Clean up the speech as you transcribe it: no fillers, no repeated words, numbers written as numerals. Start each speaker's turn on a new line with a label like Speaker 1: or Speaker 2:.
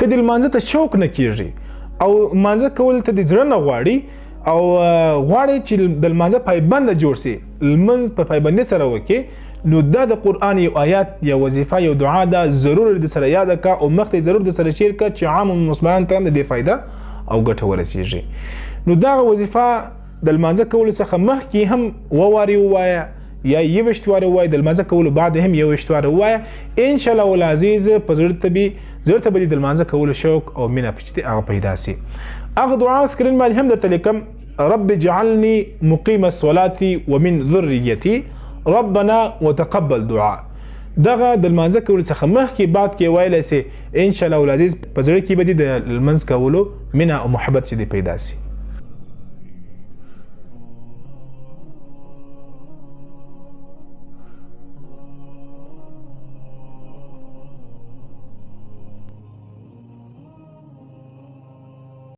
Speaker 1: که د لمانځه ته شوق نه کیږي او لمانځه کول ته د زړه نه غواړي او غواړي چې د لمانځه پایبند جوړ سي، لمونځ په پایبندۍ سره وکړي، نو دا د قرآن یو آیات یا وظیفه یا دعا ده ضرور د سره یاد کا او مخته ضرور د سره شیر کا چې عام مسلمانانو ته د فایده او ګټه ورسیږي. نو دا وظیفه د لمانځه کولو څخه مخکې هم وواري ووایه یا 21 واره وای، د لمانځه کولو بعد هم 21 واره وای، ان شاء الله العزیز په زړه ته به د لمانځه کولو شوق او مینه پچته هغه پیدا سي. هغه دعا سکرین باندې هم درته لیکم، رب اجعلني مقيم الصلاة ومن ذريتي ربنا وتقبل دعاء. دغه د لمانځه کولو څخه مخکې بعد کې وایلی سي، ان شاء الله العزیز په زړه کې به د لمانځه کولو مینه او محبت چې پیدا سي.